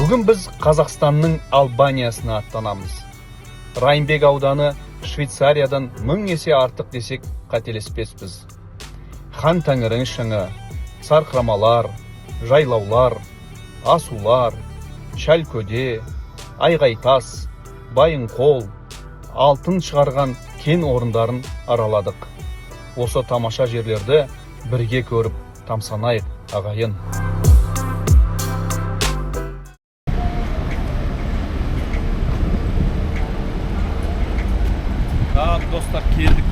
Бүгін біз Қазақстанның Албаниясына аттанамыз. Райымбек ауданы Швейцариядан 1000 есе артық десек қателеспеспіз. Хан Тәңірінің шыңы, сарқырамалар, жайлаулар, асулар, шәлкөде, айғайтас, байынқол, алтын шығарған кен орындарын араладық. Осы тамаша жерлерді бірге көріп тамсанайық, ағайын. Достар, келдік.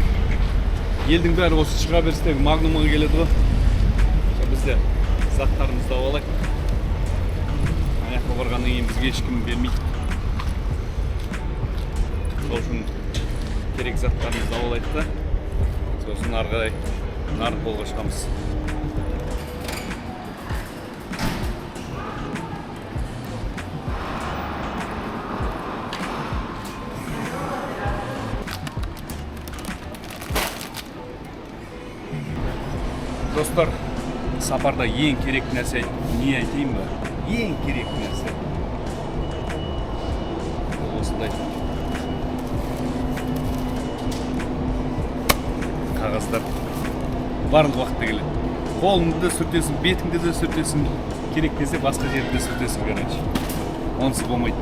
Елдің бәрі осы шыға берістегі Магнумға келеді ғой. Бізде заттарымызды алайық. Аяққа барғаннан кейін бізге ешкім бермейді. Сол үшін керек заттарымызды алайық та. Сосын ары қарай Нарынқолға шығамыз. Достар, сапарда ең керек нәрсе не айтайын ба? Ең керек нәрсе осындай қағаздар барлық уақытта келеді. Қолыңды да сүртесің, бетіңді де сүртесің, керек кезде басқа жерді де сүртесің, короче. Онсыз болмайды.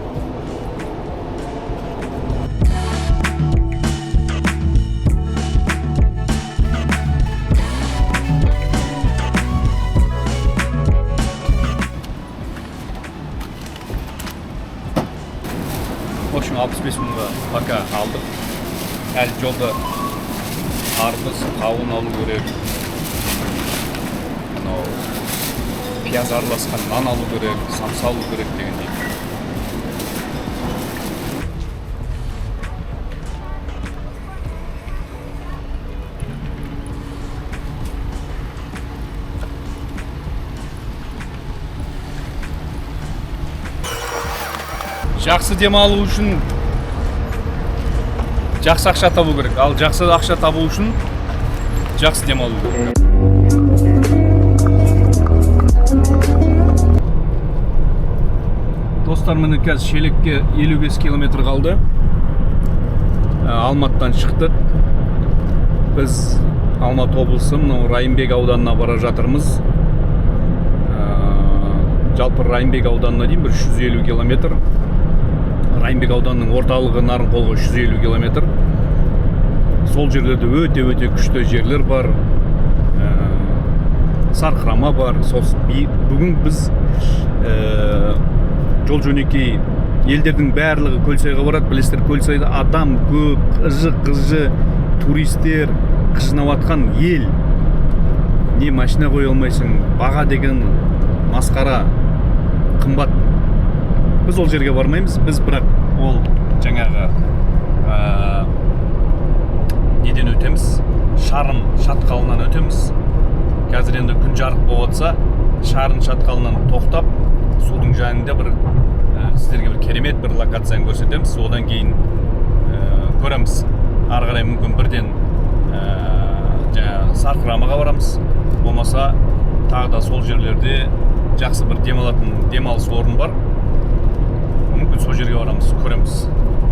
В общем, 65 мыңға пока алдық. Әлі жолда арбыз, қауын алу керек. Пияз араласқан нан алу керек, самса алу керек дегендей. Жақсы демалу үшін жақсы ақша табу керек. Ал жақсы ақша табу үшін жақсы демалу керек. Достар, міне қазір Шелекке 55 километр қалды. Алматыдан шықтық. Біз Алматы облысы, Райымбек ауданына бара жатырмыз. Жалпы Райымбек ауданына дейін 150 километр. Райымбек ауданының орталығы Нарынқолға 150 километр. Сол жерлерде өте күшті жерлер бар. Сарқырама бар. Бүгін біз жол жөнекей елдердің барлығы Көлсайға барады. Білесіздер, Көлсайда адам көп, қыжы, туристер, қыжынаватқан ел. Не машина қоя алмайсың, баға деген масқара, қымбат. Біз ол жерге бармаймыз. Біз бірақ ол жаңағы неден өтеміз, Шарын шатқалынан өтеміз. Қазір енді күн жарық болып жатса, Шарын шатқалынан тоқтап, судың жанында сіздерге бір керемет бір локацияны көрсетеміз. Одан кейін көреміз. Ары қарай мүмкін бірден Сарқырамаға барамыз. Болмаса тағы да сол жерлерде жақсы бір демалыс орын бар. Мүмкін сол жерге барамыз, көреміз.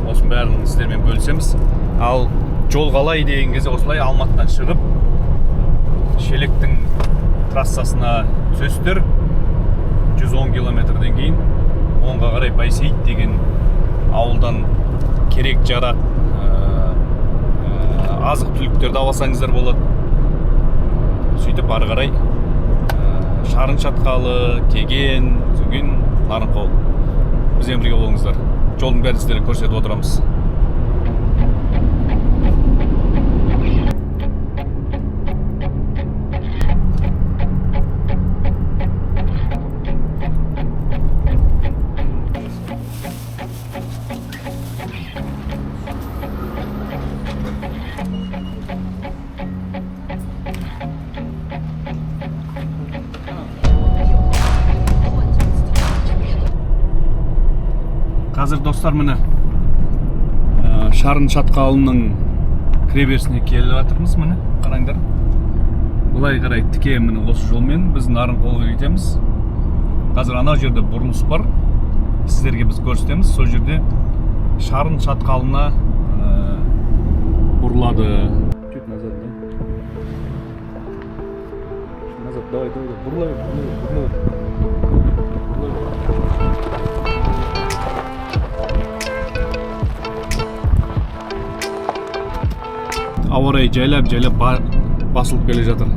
Осының бәрін сіздермен бөлісеміз. Ал жол қалай деген кезде осылай Алматыдан шығып, Шелектің трассасына түсесіздер. 110 километрден кейін оңға қарай Байсейіт деген ауылдан керек жарақ азық түліктерді алсаңыздар болады. Сөйтіп ары қарай Шарын шатқалы, Кеген, Зүген, Нарынқол. Бізбен бірге болыңыздар. Жолдың бәрін сіздерге көрсетіп отырамыз. Қазір достар, міне Шарын шатқалының кіреберісіне келіп жатырмыз. Міне қараңдар. Бұлай қарай тіке міне осы жолмен біз Нарынқолға кетеміз. Қазір ана жерде бұрылыс бар. сіздерге біз көрсетеміз. Сол жерде шарын шатқалына бұрылады. Чуть назад, да? Назад, давай, бұрылай. Ауа райы жайлап басылып келе жатыр.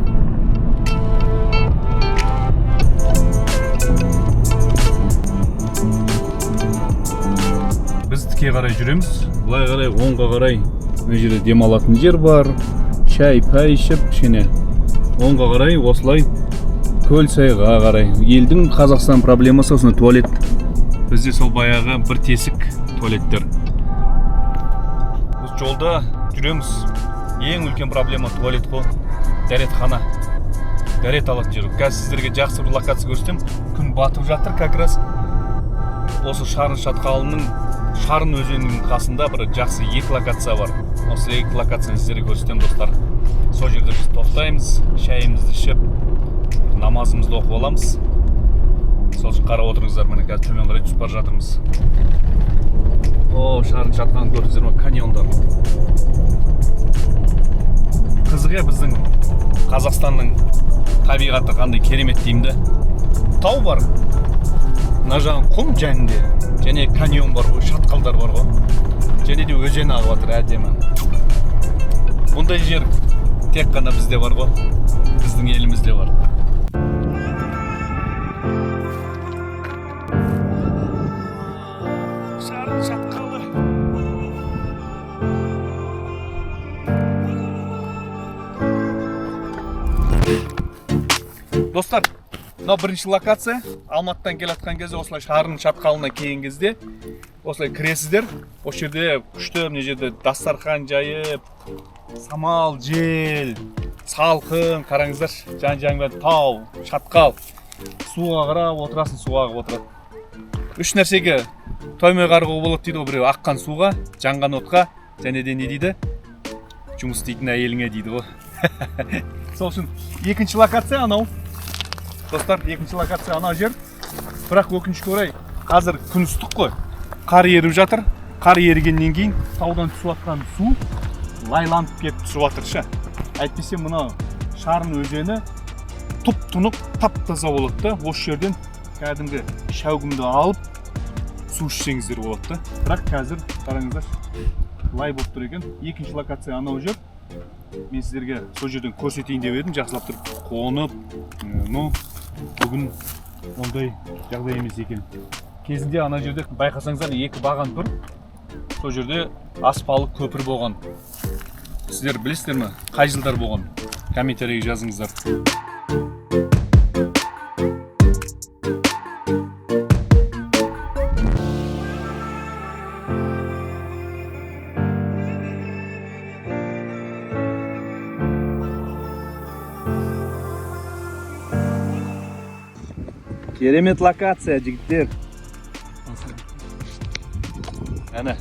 Біз тіке қарай жүреміз. Былай қарай, оңға қарай. Мына жерде демалатын жер бар. Шай, пай ішіп, кішкене. Оңға қарай, осылай көл сайға қарай. Елдің Қазақстан проблемасы осыны туалет. Бізде сол баяғы бір тесік туалеттер. Біз жолда жүреміз. Ең үлкен проблема туалет қой. Дәретхана. Дәрет алатын жер. Қазір сіздерге жақсы бір локация көрсетем. Күн батып жатыр как раз. Осы шарын шатқалының Шарын өзенінің қасында бір жақсы екі локация бар. Осы екі локацияны сіздерге көрсетем, достар. Сол жерде біз тоқтаймыз, шайымызды ішіп, намазымызды оқып аламыз. Сол үшін қарап отырыңыздар, міне қазір төмен қарай түсіп бара жатырмыз. О, шарын шатқалын көрдіңіздер ме? Каньондар. Қызығы біздің Қазақстанның табиғаты қандай керемет деймді. Тау бар. Мына жағын құм жәнінде, және каньон бар ғой, шатқалдар бар ғой. Және де өзен ағып жатыр әдемі. Бұндай жер тек қана бізде бар ғой, біздің елімізде бар. Шарын шатқалы. Достар, мынау бірінші локация. Алматыдан келатқан кезде осылай шарын шатқалына келген кезде осылай кіресіздер. Осы жерде күшті, мына жерде дастархан жайып, самал, жел, салқын, қараңыздар, жан-жағыңда тау, шатқал. Суға қарап отырасың, суға ағып отырады. Үш нәрсеге тоймай қарғуға болады дейді ғой, біреу аққан суға, жанған отқа, және де не дейді? Жұмыс істейтін әйеліңе дейді ғой. Сол үшін екінші локация анау. Достар, екінші локация ана жер. Бірақ өкінішке орай, қазір күн ыстық қой. Қар еріп жатыр. Қар ерігеннен кейін таудан түсіп жатқан су лайланып кетіп түсіп жатыр ше. Әйтпесе мына шарын өзені тұп-тұнық, тап-таза болады да. Осы жерден кәдімгі шәугімді алып су ішсеңіздер болады да. Бірақ қазір қараңыздар, лай болып тұр екен. Екінші локация анау жер. Мен сіздерге сол жерден көрсетейін деп едім, жақсылап тұрып қонып, бүгін ондай жағдай емес екен. Кезінде ана жерде байқасаңыздар екі баған тұр. Сол жерде аспалы көпір болған. Сіздер білесіздер ме? Қай жылдар болған? Комментарийге жазыңыздар. Керемет локация, жігіттер. Әне,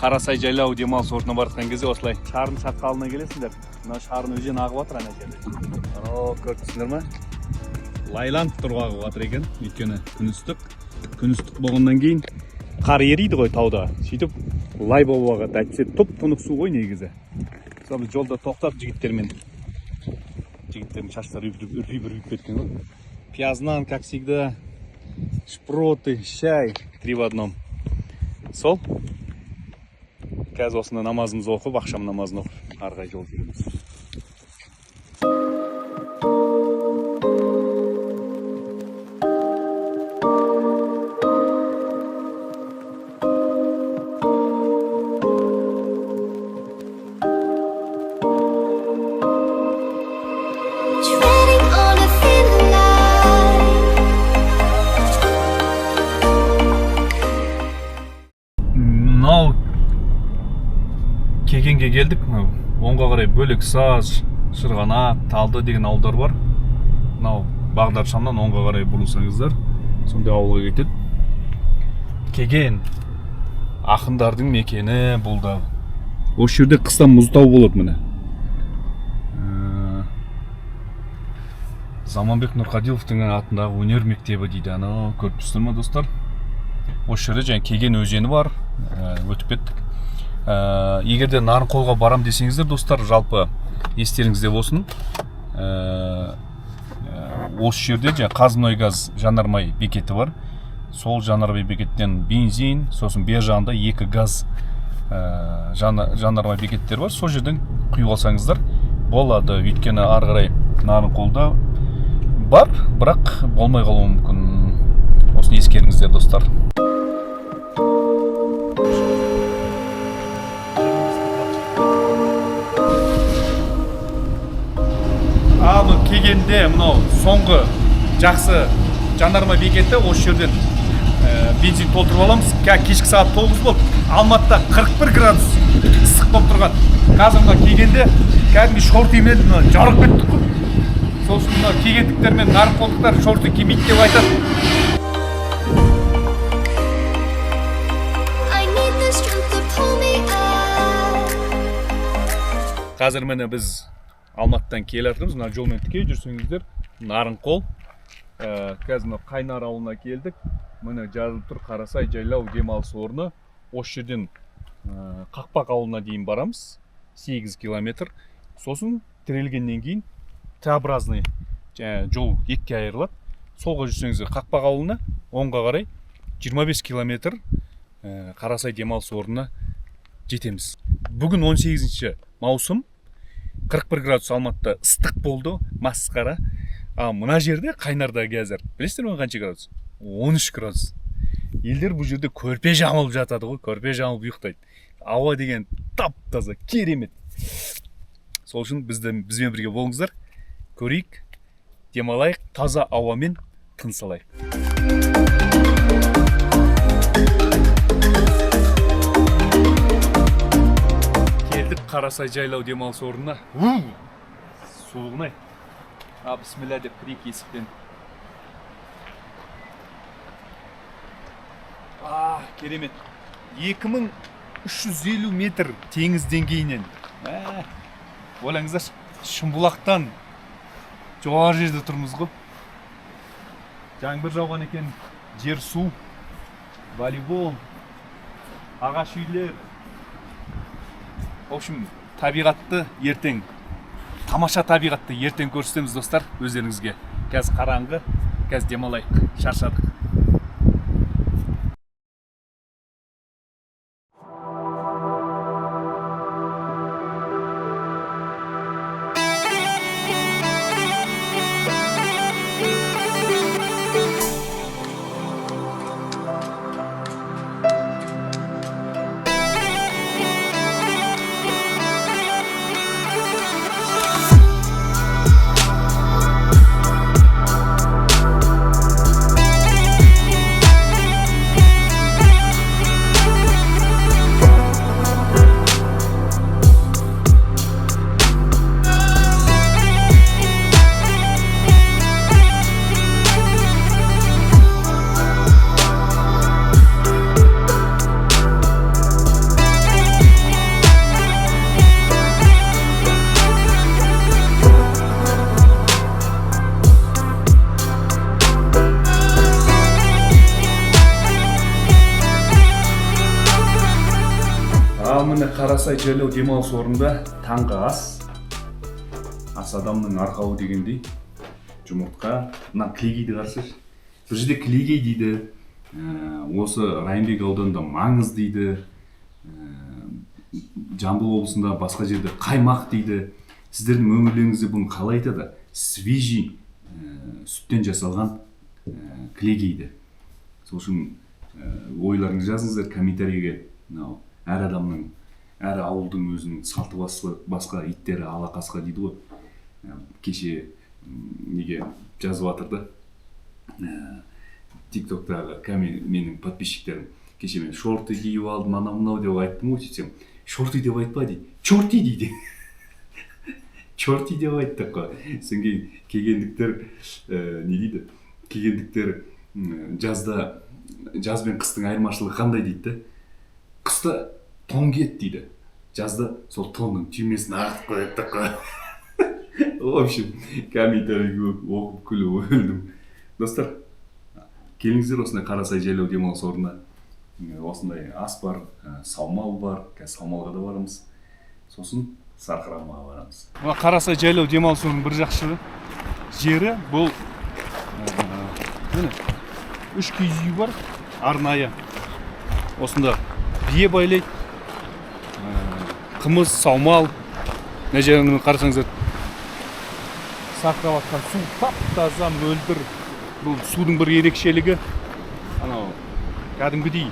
Қарасай жайлау демалыс орнына баратқан кезде осылай шарын шатқалына келесіңдер. Мына шарын өзен ағып жатыр ана жерде. Көрдіңіздер ме? Лайланып тұрып ағып жатыр екен. Өйткені күн ыстық. Күн ыстық болғаннан кейін қар ериді ғой тауда. Сөйтіп лай болып ағады. Әйтсе тұп-тұнық су ғой негізі. Сол жолда тоқтап жігіттермен. Жігіттердің шаштары үрпиіп кеткен ғой. Пиязынан, как всегда, шпроты, шай, 3 в 1. Сол. Қазір осында намазымызды оқып, ақшам намазын оқып, арғай жол жүреміз. Кегенге келдік. Оңға қарай бөлек саз, шырғанақ, талды деген ауылдар бар. Мынау Бағдаршамнан оңға қарай бұрылсаңыздар, сондай ауылға кетеді. Кеген ақындардың мекені бұл да. Осы жерде қыстан мұзтау болады міне. Заманбек Нұрқадиловтың атындағы өнер мектебі дейді. Анау көріп тұрсыздар ма достар? Осы жерде жаңа Кеген өзені бар, өтіп кеттік. Егерде Нарынқолға барам десеңіздер, достар, жалпы естеріңізде болсын. Осы жерде жаңа Қазмұнайгаз жанармай бекеті бар. Сол жанармай бекеттен бензин, сосын бер жағында 2 газ жанармай бекеттер бар. Сол жерден құйып алсаңыздар болады. Өйткені ары қарай Нарынқолда бар, бірақ болмай қалуы мүмкін. Осыны ескеріңіздер, достар. Ал Кегенде мынау соңғы жақсы жанармай бекеті. Осы жерден бензин толтырып аламыз. Кешкі сағат 9 болды. Алматыда 41 градус ыстық болып тұрған. Қазір мына Кегенде кәдімгі шортимен жарық кеттік қой. Сосын мына кегендіктер мен Нарынқолдықтар шорты кимейді деп айтады. Қазір міне біз Алматыдан келе жатырмыз. Мына жолмен тіке жүрсеңіздер, Нарынқол. Қазір мына Қайнар ауылына келдік. Міне жазылып тұр Қарасай жайлау демалыс орны. Осы жерден Қақпақ ауылына дейін барамыз. 8 километр. Сосын тірелгеннен кейін Т-образный жол екіге айырылады. Солға жүрсеңіздер Қақпақ ауылына, оңға қарай 25 километр Қарасай демалыс орнына жетеміз. Бүгін 18 маусым. 41 градус Алматыда ыстық болды, масқара. Мына жерде Қайнарда қазір, білесіздер ме қанша градус? 13 градус. Елдер бұл жерде көрпе жамылып жатады ғой, көрпе жамылып ұйықтайды. Ауа деген тап-таза, керемет. Сол үшін бізбен бірге болыңыздар. Көрейік, демалайық, таза ауамен тыныс алайық. Қарасай жайлау демалыс орнына. Суығынай. Бісміллә деп кірейік есіктен. Керемет. 2350 метр теңіз деңгейінен. Ойлаңыздар, Шымбұлақтан жоғары жерде тұрмыз ғой. Жаңбыр жауған екен, жер су, волейбол, ағаш үйлер. В общем, табиғатты ертең, тамаша табиғатты ертең көрсетеміз, достар, өздеріңізге. Қазір қараңғы, қазір демалайық, шаршадық. Міне Қарасай жайлау демалыс орнында таңғы ас адамның арқауы дегендей жұмыртқа. Мына кілегейді қарсы. Бір жерде кілегей дейді. Осы Райымбек ауданында маңыз дейді. Жамбыл облысында басқа жерде қаймақ дейді. Сіздердің өңірлеріңізде бұны қалай айтады? Свежий сүттен жасалған кілегейді. Сол үшін ойларыңызды жазыңыздар комментарийге. Әр адамның, әр ауылдың өзінің салты басқа, иттері алақасқа дейді ғой. Кеше неге жазып жатырды. Тиктоктағы менің подписчиктерім. Кеше мен шорты киіп алдым, анау деп айттым ғой, сөйтсем, шорты деп айтпа дейді. Чорти дейді. Чорти деп айттық қой. Содан кейін кегендіктер не дейді? Кегендіктер жаз бен қыстың айырмашылығы қандай дейді? Қыста тон киеді дейді. Жазда сол тонның түймесін ағытып қояды қой. В общем, комментарийге оқып күліп өлдім. Достар, Келіңіздер осындай Қарасай жайлау демалыс орнына. Осындай ас бар, саумал бар, саумалға да барамыз. Сосын Сарқырамаға барамыз. Қарасай жайлау демалыс орнының бір жақсы жері бұл 3 киіз үй бар, арнайы. Осында бие байлайды, қымыз, саумал. Мына жерін қарасаңыздар, сақтап жатқан су тап-таза, мөлдір. Бұл судың бір ерекшелігі, анау кәдімгідей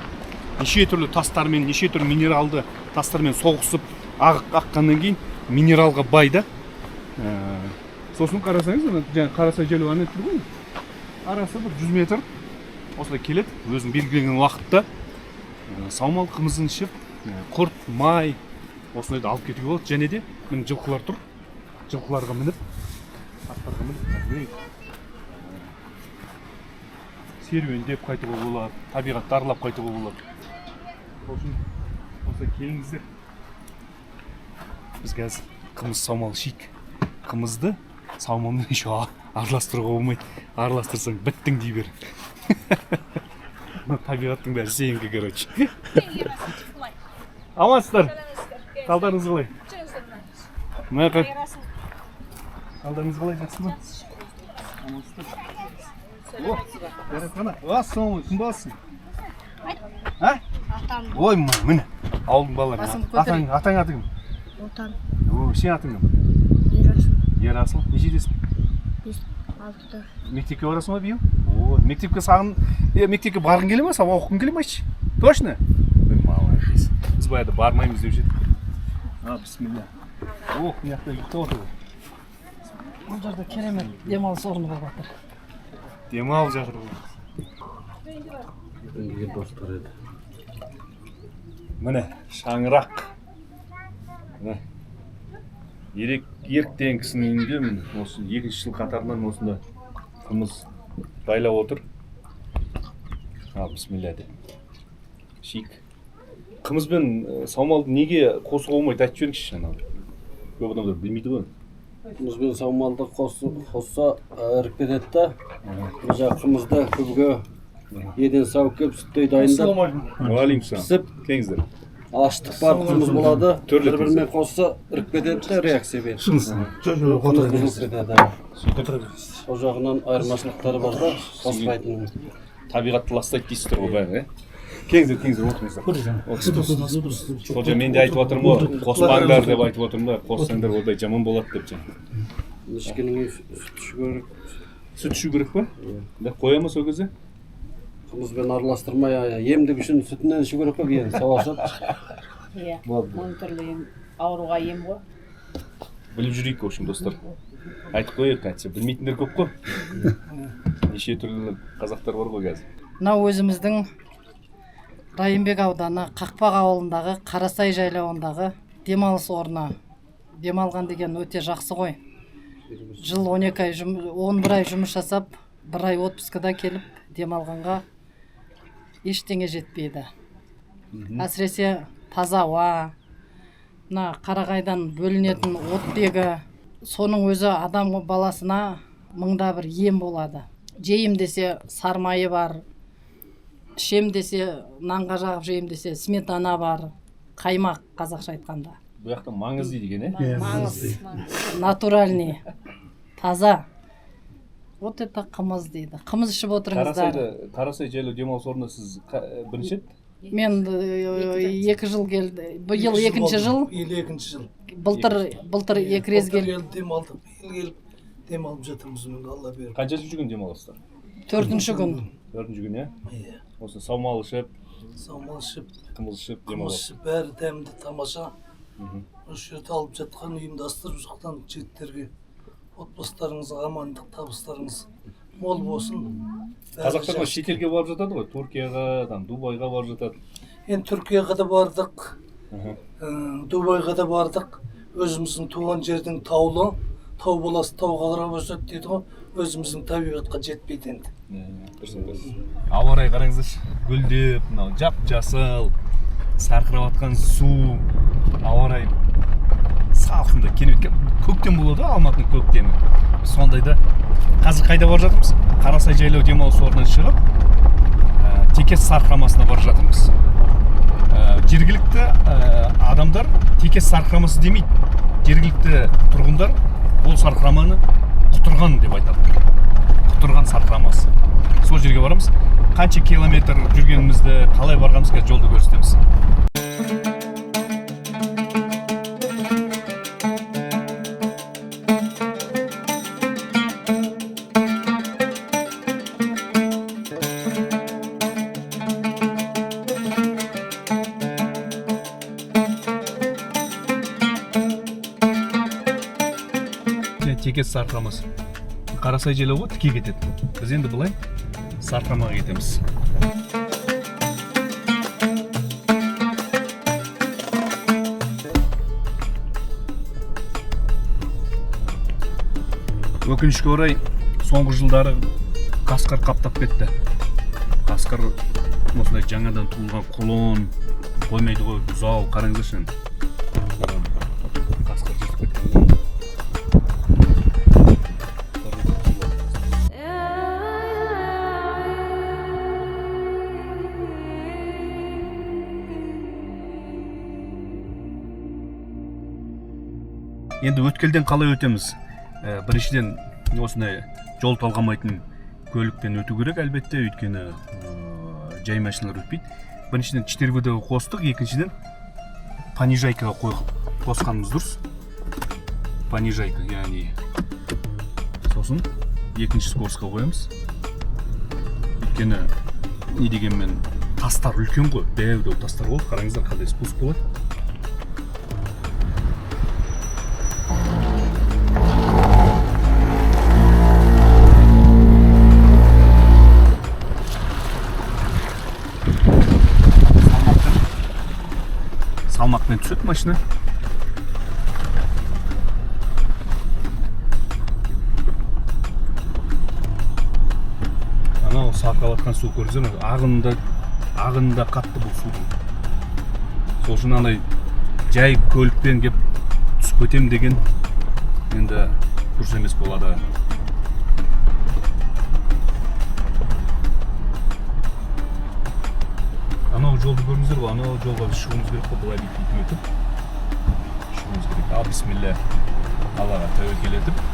неше түрлі тастармен, неше түрлі минералды тастармен соғысып аққаннан кейін минералға бай да. Сосын қарасаңыз, жаңа Қарасай жайлау әні тұр ғой. Арасы бір 100 метр. Осылай келеді, өзінің белгіленген уақытта саумал қымызын ішіп, құрт, май осындайды алып кетуге болады. Және де міне жылқылар тұр. Жылқыларға мініп, аттарға мініп, серуендеп қайтуға болады, табиғатты аралап қайтуға болады. Осылай келіңіздер. Біз қазір қымыз саумал ішейік. Қымызды саумалмен еще араластыруға болмайды. Араластырсаң біттің дей бер. Табиғаттың бәрі сенікі, короче. Амансыздар. Қалдарыңыз қалай? Қалдарыңыз қалай, жақсы ма? Амансыздар. Ассалаумағалейкум, кім баласың? Ой, міне, ауылдың балалары. Атаң аты кім? Отан. Сен атың кім? Ерасыл. Нешедесің? 5-6-да. Мектепке барасың ба биыл? Мектепке мектепке барғың келе ма? Сабақ оқығың келе ма? Точно? Молодец. Біз баяғыда бармаймыз деп едік. Бисмилля. Мына жақта ұйықтап отыр ғой. Бұл жерде керемет демалыс орны болып жатыр. Демалып жатыр ғой. Міне, шаңырақ. Еріктеген кісінің үйінде осы 2 жыл қатарынан осында қымыз байлап отыр. Бисмилля деп. Шик. Қымыз бен саумалды неге қосуға болмайды, айтып жіберіңізші. Көп адамдар білмейді ғой. Қымыз бен саумалды қосса іріп кетеді да. Бұл қымызды көбіге еден сауып кеп сүттей дайындап. Уағалейкум. Келіңіздер. Аштық бар қымыз болады. Бір-бірімен қосса іріп кетеді де, реакция береді. Ол жағынан айырмашылықтары бар да, қоспайтын. Табиғатты ластайды дейсіздер ғой бәрі, Келіңіздер, отырыңыздар. Сол жа мен де айтып отырмын ғой, қоспаңдар деп айтып отырмын да, қоссаңдар ондай жаман болады деп жаңа. Ешкінің сүт ішу керек. Сүт ішу керек па? Қоя ма сол кезде? Қымызбен араластырмай, емдік үшін сүтінен ішу керек па? Сауашат. Иә, мың түрлі ауруға ем ғой. Біліп жүрейік, общем, достар. Айтып қойық, әйтсе, білмейтіндер көп қой. Неше түрлі қазақтар бар ғой қазір. Мынау өзіміздің Райымбек ауданы Қақпақ ауылындағы Қарасай жайлауындағы демалыс орны. Демалған деген өте жақсы ғой. Жыл 11 ай жұмыс жасап, 1 ай отпускада келіп демалғанға ештеңе жетпейді. Әсіресе таза ауа, мына қарағайдан бөлінетін оттегі, соның өзі адам баласына мыңда бір ем болады. Жейім десе сармайы бар, ішем десе нанға жағып жейім десе сметана бар, қаймақ қазақша айтқанда. Бұл жақта маңыз дейді екен, Маңыз, натуральный, таза. Вот это қымыз дейді. Қымыз ішіп отырыңыздар. Қарасай жайлау демалыс орнына сіз бірінші? Мен 2 жыл келді. Биыл 2-ші жыл. Биыл 2-ші жыл. Былтыр 2 рет келді. Демалдық. Биыл келіп демалып жатырмыз, Алла беріп. Қаншасы күн демалыстар? 4-ші күн. 4-ші күн, Иә. Осы саумал ішіп, қымыз ішіп, қымыз ішіп, бәрі дәмді, тамаша. Осы жерде алып жатқан ұйымдастырып жатқан жігіттерге отбасыларыңызға амандық, табыстарыңыз мол болсын. Қазақтар шетелге барып жатады ғой, Түркияға, Дубайға барып жатады. Енді Түркияға да бардық, Дубайға да бардық. Өзіміздің туған жердің таулы, тау баласы тауға қарап өседі дейді ғой, өзіміздің табиғатқа жетпейді енді. Ауа райы қараңыздаршы, гүлдеп, мынау жап-жасыл, сарқырап жатқан су, ауа райы салқында, көктем болады ғой, Алматының көктемі. сондай да. Қазір қайда барып жатырмыз? Қарасай жайлау демалыс орнынан шығып, Текес сарқырамасына барып жатырмыз. Жергілікті адамдар Текес сарқырамасы демейді. Жергілікті тұрғындар бұл сарқыраманы құтырған деп айтады. Құтырған сарқырамасы. Сол жерге барамыз. Қанша километр жүргенімізді, қалай барғанымызға жолды көрсетеміз. Текес сарқырамасы. Қарасай жайлауға тіке кетеді. Біз енді былай сарқырамаға кетеміз. Өкінішке орай, соңғы жылдары қасқыр қаптап кетті. Қасқыр осындай жаңадан туылған құлын қоймайды ғой, бұзау, қараңыздаршы. Қасқыр жыртып кеткен. Енді өткелден қалай өтеміз? Біріншіден осындай жол талғамайтын көлікпен өту керек әлбетте, өйткені жай машиналар өтпейді. Біріншіден 4-ді қостық, екіншіден понижайкаға қосқанымыз дұрыс. Понижайка, яғни сосын екінші скоростқа қоямыз. Өйткені не дегенмен тастар үлкен ғой, дәу тастар ғой, қараңыздар қандай спуск болады. Салмақпен түседі машина. Анау сарқалатқан су көрсеңіз, ағында қатты бұл судың. Сол үшін андай жай көлікпен кеп түсіп кетем деген енді дұрыс емес болады. Анау жолды көріңіздер ғой, анау жолға біз шығуымыз керек қой, былай бүйтіп өтіп шығуымыз керек. Ал бисмилля, Аллаға тәуекел етіп.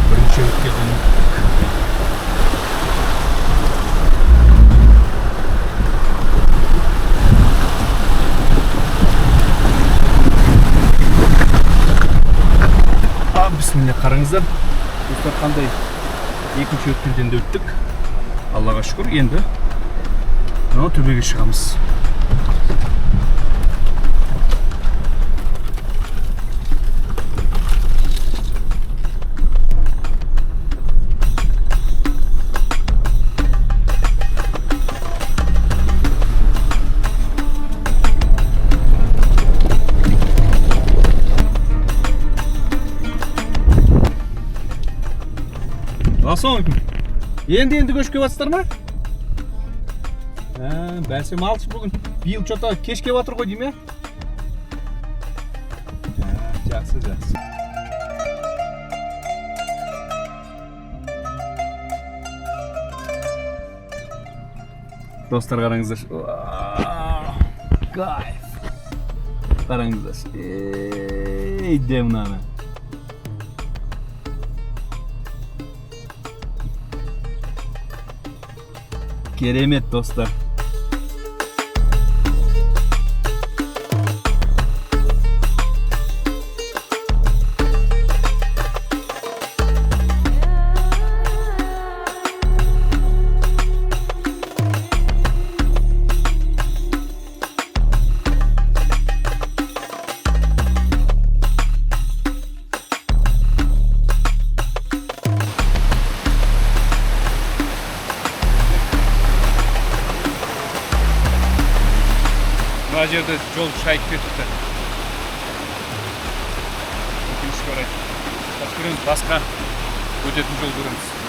Бірінші өткелдің міне қараңыздар, достар, қандай екінші өткелден де өттік. Аллаға шүкір, енді мынау төбеге шығамыз. Ассалаумалейкум. Енді көшке батсыздар ма? Бәлсем алшы бүгін. Биыл что-то кешке батыр ғой дейме? Жақсы. Достар, қараңыздар. Кайф. Қараңыздар. Ей, мынаны. Керемет, достар. Мына жерде жол шайып кетіпті. көреміз, басқа өтетін жол көреміз.